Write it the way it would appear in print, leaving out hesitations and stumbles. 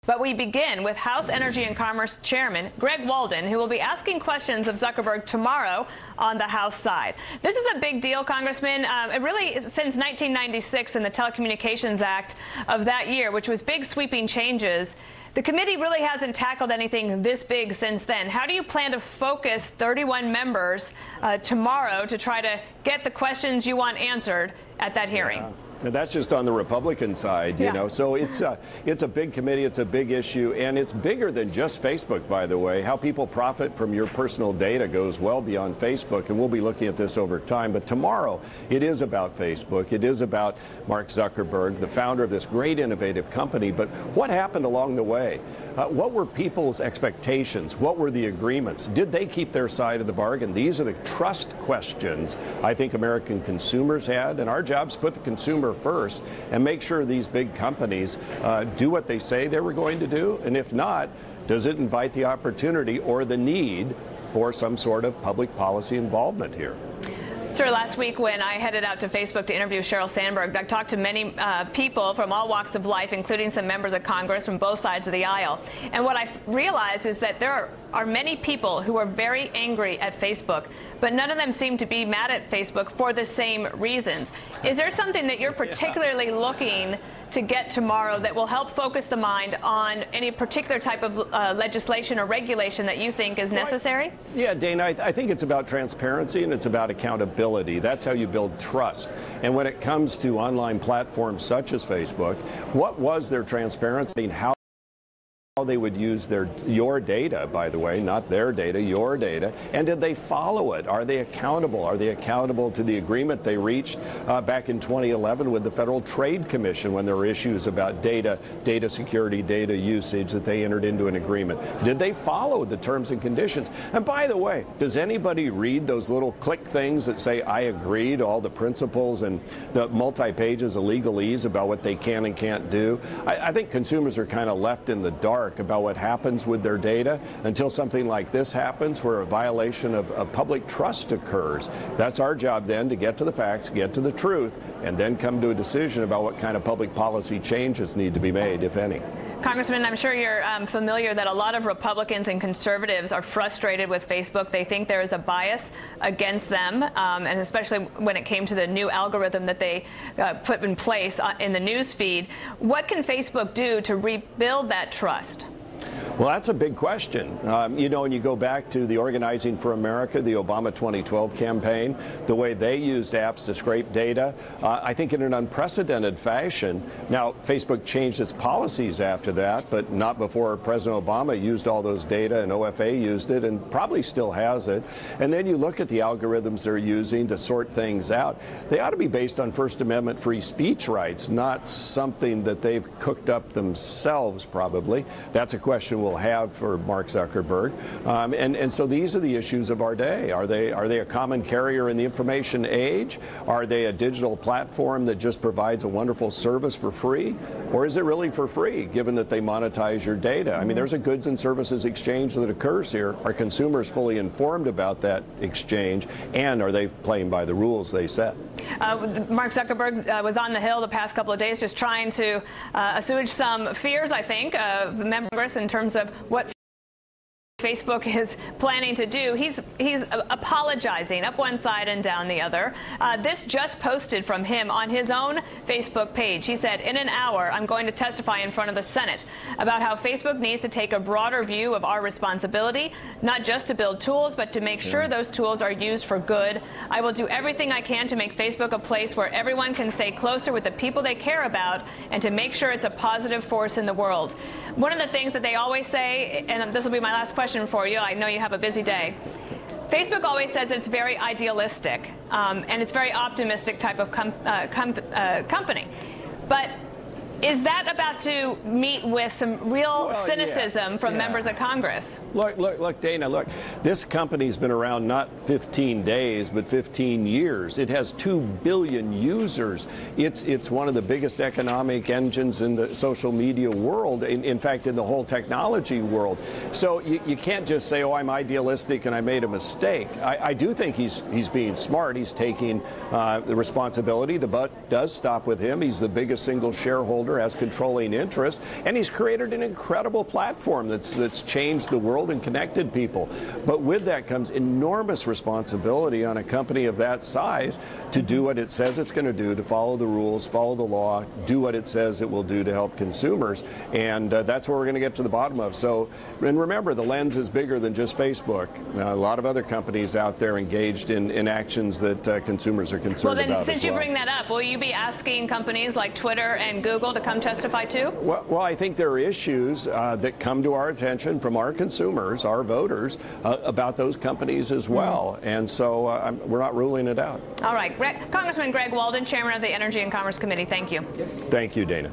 But we begin with House Energy and Commerce Chairman Greg Walden, who will be asking questions of Zuckerberg tomorrow on the House side. This is a big deal, Congressman. Really, since 1996 and the Telecommunications Act of that year, which was big sweeping changes, the committee really hasn't tackled anything this big since then. How do you plan to focus 31 members tomorrow to try to get the questions you want answered at that hearing? And that's just on the Republican side, you know. So it's a big committee, it's a big issue, and it's bigger than just Facebook, by the way. How people profit from your personal data goes well beyond Facebook, and we'll be looking at this over time. But tomorrow, it is about Facebook. It is about Mark Zuckerberg, the founder of this great innovative company. But what happened along the way? What were people's expectations? What were the agreements? Did they keep their side of the bargain? These are the trust questions I think American consumers had, and our job is to put the consumer first and make sure these big companies do what they say they were going to do. And if not, does it invite the opportunity or the need for some sort of public policy involvement here? Sir, last week when I headed out to Facebook to interview Sheryl Sandberg, I talked to many people from all walks of life, including some members of Congress from both sides of the aisle. And what I realized is that there are many people who are very angry at Facebook, but none of them seem to be mad at Facebook for the same reasons. Is there something that you're particularly looking to get tomorrow that will help focus the mind on any particular type of legislation or regulation that you think is necessary? Yeah, Dana, I think it's about transparency and it's about accountability. That's how you build trust. And when it comes to online platforms such as Facebook, what was their transparency and how they would use your data, by the way, not their data, your data, and did they follow it? Are they accountable? Are they accountable to the agreement they reached back in 2011 with the Federal Trade Commission when there were issues about data security, data usage, that they entered into an agreement? Did they follow the terms and conditions? And by the way, does anybody read those little click things that say, I agree to all the principles and the multi-pages of legalese about what they can and can't do? I think consumers are kind of left in the dark about what happens with their data until something like this happens where a violation of public trust occurs. That's our job then, to get to the facts, get to the truth, and then come to a decision about what kind of public policy changes need to be made, if any. Congressman, I'm sure you're familiar that a lot of Republicans and conservatives are frustrated with Facebook. They think there is a bias against them, and especially when it came to the new algorithm that they put in place in the news feed. What can Facebook do to rebuild that trust? Well, that's a big question. You know, when you go back to the Organizing for America, the Obama 2012 campaign, the way they used apps to scrape data, I think in an unprecedented fashion. Now, Facebook changed its policies after that, but not before President Obama used all those data, and OFA used it and probably still has it. And then you look at the algorithms they're using to sort things out. They ought to be based on First Amendment free speech rights, not something that they've cooked up themselves, probably. That's a question we'll have for Mark Zuckerberg. And so these are the issues of our day. Are they a common carrier in the information age? Are they a digital platform that just provides a wonderful service for free? Or is it really for free, given that they monetize your data? I mean, there's a goods and services exchange that occurs here. Are consumers fully informed about that exchange? And are they playing by the rules they set? Mark Zuckerberg was on the Hill the past couple of days just trying to assuage some fears, I think, of members in terms of what Facebook is planning to do. He's apologizing up one side and down the other. This just posted from him on his own Facebook page. He said, in an hour, I'm going to testify in front of the Senate about how Facebook needs to take a broader view of our responsibility, not just to build tools, but to make sure those tools are used for good. I will do everything I can to make Facebook a place where everyone can stay closer with the people they care about and to make sure it's a positive force in the world. One of the things that they always say, and this will be my last question for you, I know you have a busy day. Facebook always says it's very idealistic and it's very optimistic type of company. But is that about to meet with some real cynicism from members of Congress? Look, Dana, look, this company's been around not 15 days, but 15 years. It has 2 billion users. It's one of the biggest economic engines in the social media world, in fact, in the whole technology world. So you can't just say, oh, I'm idealistic and I made a mistake. I do think he's being smart. He's taking the responsibility. The buck does stop with him. He's the biggest single shareholder shareholder, has controlling interest, and he's created an incredible platform that's changed the world and connected people. But with that comes enormous responsibility on a company of that size to do what it says it's going to do, to follow the rules, follow the law, do what it says it will do to help consumers. And that's what we're going to get to the bottom of. So, and remember, the lens is bigger than just Facebook. A lot of other companies out there engaged in actions that consumers are concerned about. Well, then, since you bring that up, will you be asking companies like Twitter and Google to come testify too? Well, I think there are issues that come to our attention from our consumers, our voters, about those companies as well. And so we're not ruling it out. All right. Congressman Greg Walden, Chairman of the Energy and Commerce Committee, thank you. Thank you, Dana.